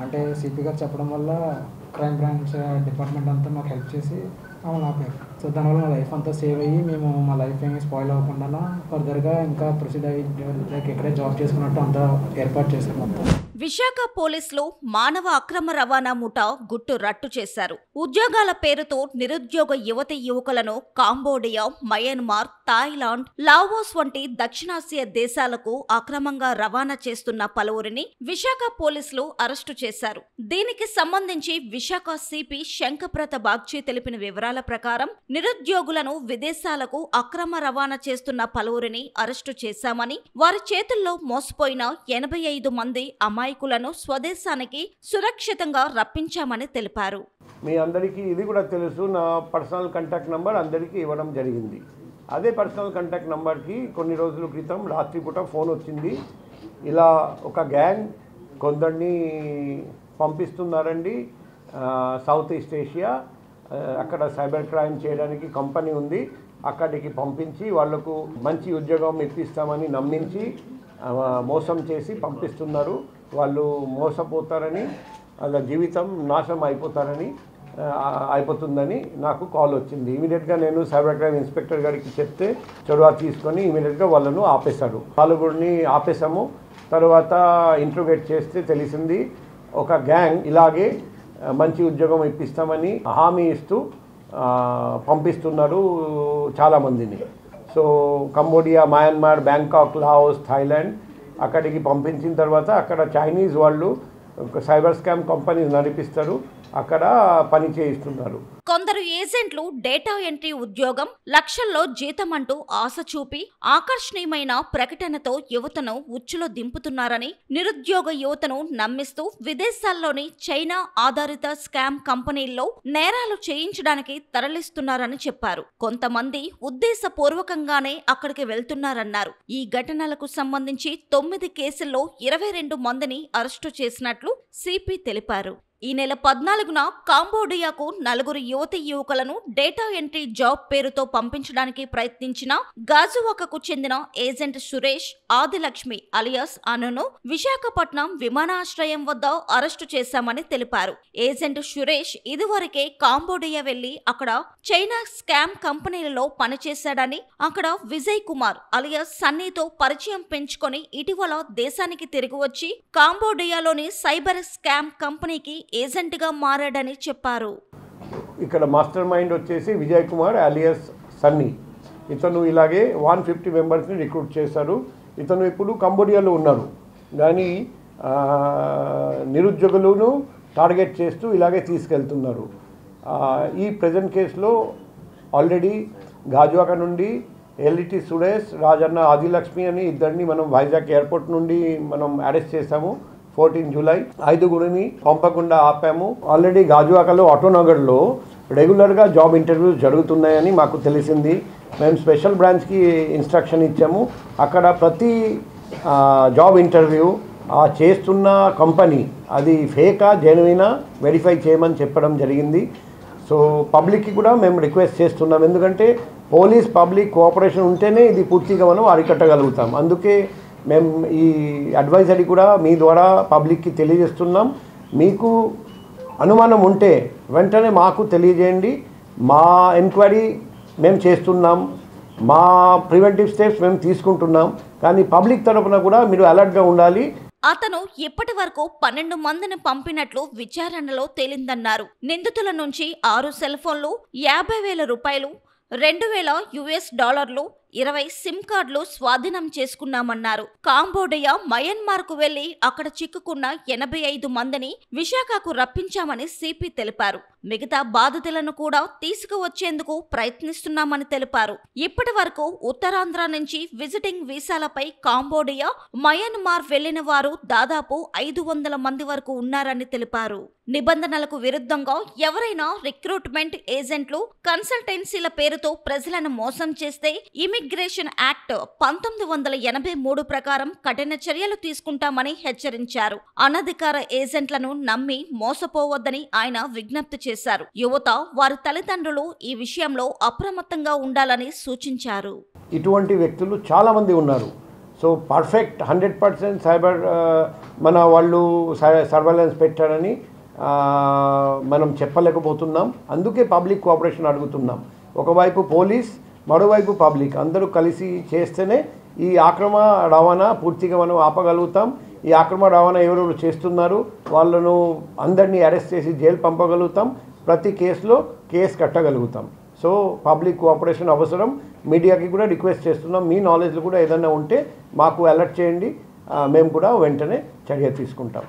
అంటే సిపి గారు చెప్పడం వల్ల క్రైమ్ బ్రాంచ్ డిపార్ట్మెంట్ అంతా మాకు హెల్ప్ చేసి మమ్మల్ని ఆపారు. సో దానివల్ల మా లైఫ్ అంతా సేవ్ అయ్యి మేము మా లైఫ్ ఏమీ స్పాయిల్ అవ్వకుండా ఫర్దర్గా ఇంకా ప్రొసీడ్ అయ్యి లైక్ ఇక్కడే జాబ్ చేసుకున్నట్టు అంతా ఏర్పాటు చేశారు మొత్తం. విశాఖ పోలీసులు మానవ అక్రమ రవాణా ముఠా గుట్టు రట్టు చేశారు. ఉద్యోగాల పేరుతో నిరుద్యోగ యువతి యువకులను కాంబోడియా, మయన్మార్, థాయిలాండ్, లావోస్ వంటి దక్షిణాసియా దేశాలకు అక్రమంగా రవాణా చేస్తున్న పలువురిని విశాఖ పోలీసులు అరెస్టు చేశారు. దీనికి సంబంధించి విశాఖ సిపి శంఖప్రత బాగ్చి తెలిపిన వివరాల ప్రకారం నిరుద్యోగులను విదేశాలకు అక్రమ రవాణా చేస్తున్న పలువురిని అరెస్టు చేశామని, వారి చేతుల్లో మోసపోయిన 85 మంది అమాయకులను స్వదేశానికి సురక్షితంగా రప్పించామని తెలిపారు. మీ అందరికీ ఇది కూడా తెలుసు, నా పర్సనల్ కాంటాక్ట్ నంబర్ అందరికీ ఇవ్వడం జరిగింది. అదే పర్సనల్ కాంటాక్ట్ నంబర్కి కొన్ని రోజుల క్రితం రాత్రిపూట ఫోన్ వచ్చింది. ఇలా ఒక గ్యాంగ్ కొందరిని పంపిస్తున్నారండి సౌత్ ఈస్ట్ ఏషియా, అక్కడ సైబర్ క్రైమ్ చేయడానికి కంపెనీ ఉంది, అక్కడికి పంపించి వాళ్లకు మంచి ఉద్యోగం ఇప్పిస్తామని నమ్మించి మోసం చేసి పంపిస్తున్నారు. వాళ్ళు మోసపోతారని, వాళ్ళ జీవితం నాశనం అయిపోతుందని నాకు కాల్ వచ్చింది. ఇమీడియట్గా నేను సైబర్ క్రైమ్ ఇన్స్పెక్టర్ గారికి చెప్తే చొరవ తీసుకొని ఇమీడియట్గా వాళ్ళను ఆపేశాడు. వాళ్ళని ఆపేశాము. తర్వాత ఇంట్రోగేట్ చేస్తే తెలిసింది ఒక గ్యాంగ్ ఇలాగే మంచి ఉద్యోగం ఇప్పిస్తామని హామీ ఇస్తూ పంపిస్తున్నారు చాలామందిని. So Cambodia, Myanmar, Bangkok, Laos, Thailand అక్కడికి పంపించిన తర్వాత అక్కడ చైనీస్ వాళ్ళు సైబర్ స్కామ్ కంపెనీస్ నడిపిస్తారు, అక్కడ పని చేయిస్తున్నారు. కొందరు ఏజెంట్లు డేటా ఎంట్రీ ఉద్యోగం, లక్షల్లో జీతం అంటూ ఆశ చూపి ఆకర్షణీయమైన ప్రకటనతో యువతను ఉచ్చులో దింపుతున్నారని, నిరుద్యోగ యువతను నమ్మిస్తూ విదేశాల్లోని చైనా ఆధారిత స్కామ్ కంపెనీల్లో నేరాలు చేయించడానికి తరలిస్తున్నారని చెప్పారు. కొంతమంది ఉద్దేశపూర్వకంగానే అక్కడికి వెళ్తున్నారన్నారు. ఈ ఘటనలకు సంబంధించి 9 కేసుల్లో 22 మందిని అరెస్టు చేసినట్లు సిపి తెలిపారు. ఈ నెల 14న కాంబోడియాకు 4 యువతి యువకులను డేటా ఎంట్రీ జాబ్ పేరుతో పంపించడానికి ప్రయత్నించిన గాజువాకకు చెందిన ఏజెంట్ సురేష్, ఆదిలక్ష్మి అలియాస్ అనును విశాఖపట్నం విమానాశ్రయం వద్ద అరెస్టు చేశామని తెలిపారు. ఏజెంట్ సురేష్ ఇదివరకే కాంబోడియా వెళ్లి అక్కడ చైనా స్కామ్ కంపెనీలలో పనిచేశాడని, అక్కడ విజయ్ కుమార్ అలియాస్ సన్నీతో పరిచయం పెంచుకొని ఇటీవల దేశానికి తిరిగి వచ్చి కాంబోడియాలోని సైబర్ స్కామ్ కంపెనీకి ఏజెంట్ గా మారాడని చెప్పారు. ఇక్కడ మాస్టర్ మైండ్ వచ్చేసి విజయ్ కుమార్ అలియాస్ సన్నీ. ఇతను ఇలాగే 150 మెంబర్స్ని రిక్రూట్ చేశారు. ఇతను ఇప్పుడు కంబోడియాలో ఉన్నారు, కానీ నిరుద్యోగులను టార్గెట్ చేస్తూ ఇలాగే తీసుకెళ్తున్నారు. ఈ ప్రజెంట్ కేసులో ఆల్రెడీ గాజువాక నుండి ఎల్ఈటి సురేష్, రాజన్న, ఆదిలక్ష్మి అని ఇద్దరిని మనం వైజాగ్ ఎయిర్పోర్ట్ నుండి మనం అరెస్ట్ చేశాము 14 జూలై. 5గురిని పంపకుండా ఆపాము. ఆల్రెడీ గాజువాకలో ఆటోనగర్లో రెగ్యులర్గా జాబ్ ఇంటర్వ్యూస్ జరుగుతున్నాయని మాకు తెలిసింది. మేము స్పెషల్ బ్రాంచ్కి ఇన్స్ట్రక్షన్ ఇచ్చాము. అక్కడ ప్రతి జాబ్ ఇంటర్వ్యూ చేస్తున్న కంపెనీ అది ఫేకా జెన్యునా వెరిఫై చేయమని చెప్పడం జరిగింది. సో పబ్లిక్కి కూడా మేము రిక్వెస్ట్ చేస్తున్నాం, ఎందుకంటే పోలీస్ పబ్లిక్ కోఆపరేషన్ ఉంటేనే ఇది పూర్తిగా మనం అరికట్టగలుగుతాం. అందుకే మేము ఈ అడ్వైజరీ కూడా మీ ద్వారా పబ్లిక్కి తెలియజేస్తున్నాం. మీకు అనుమానం ఉంటే వెంటనే మాకు తెలియజేయండి. మా ఎంక్వైరీ మేము చేస్తున్నాం, మా ప్రివెంటివ్ స్టెప్స్ మేము తీసుకుంటున్నాం, కానీ పబ్లిక్ తరఫున కూడా మీరు అలర్ట్గా ఉండాలి. అతను ఇప్పటి వరకు 12 మందిని పంపినట్లు విచారణలో తేలిందన్నారు. నిందితుల నుంచి 6 సెల్ ఫోన్లు, 50,000 రూపాయలు, 2,000 US డాలర్లు, 20 సిమ్ కార్డులు స్వాధీనం చేసుకున్నామన్నారు. కాంబోడియా, మయన్మార్కు వెళ్లి అక్కడ చిక్కుకున్న 85 మందిని విశాఖకు రప్పించామని సిపి తెలిపారు. మిగతా బాధితులను కూడా తీసుకువచ్చేందుకు ప్రయత్నిస్తున్నామని తెలిపారు. ఇప్పటి వరకు ఉత్తరాంధ్ర నుంచి విజిటింగ్ వీసాలపై కాంబోడియా, మయన్మార్ వెళ్లిన వారు దాదాపు 500 మంది వరకు ఉన్నారని తెలిపారు. నిబంధనలకు విరుద్ధంగా ఎవరైనా రిక్రూట్మెంట్ ఏజెంట్లు, కన్సల్టెన్సీల పేరుతో ప్రజలను మోసం చేస్తే ఇమిగ్రేషన్ యాక్ట్ 1983 ప్రకారం కఠిన చర్యలు తీసుకుంటామని హెచ్చరించారు. అనధికార ఏజెంట్లను నమ్మి మోసపోవద్దని ఆయన విజ్ఞప్తి చేశారు. యువత, వారి తల్లిదండ్రులు ఈ విషయంలో అప్రమత్తంగా ఉండాలని సూచించారు. ఇటువంటి వ్యక్తులు చాలా మంది ఉన్నారు. సో పర్ఫెక్ట్ 100% సైబర్ మన వాళ్ళు సర్వేలెన్స్ పెట్టారని మనం చెప్పలేకపోతున్నాం. అందుకే పబ్లిక్ కోఆపరేషన్ అడుగుతున్నాం. ఒకవైపు పోలీస్, మరోవైపు పబ్లిక్ అందరూ కలిసి చేస్తేనే ఈ ఆక్రమ రవాణా పూర్తిగా మనం ఆపగలుగుతాం. ఈ ఆక్రమ రవాణా ఎవరెవరు చేస్తున్నారు వాళ్ళను అందరినీ అరెస్ట్ చేసి జైలు పంపగలుగుతాం. ప్రతి కేసులో కేసు కట్టగలుగుతాం. సో పబ్లిక్ కోఆపరేషన్ అవసరం. మీడియాకి కూడా రిక్వెస్ట్ చేస్తున్నాం, మీ నాలెడ్జ్లో కూడా ఏదైనా ఉంటే మాకు అలర్ట్ చేయండి, మేము కూడా వెంటనే చర్య తీసుకుంటాం.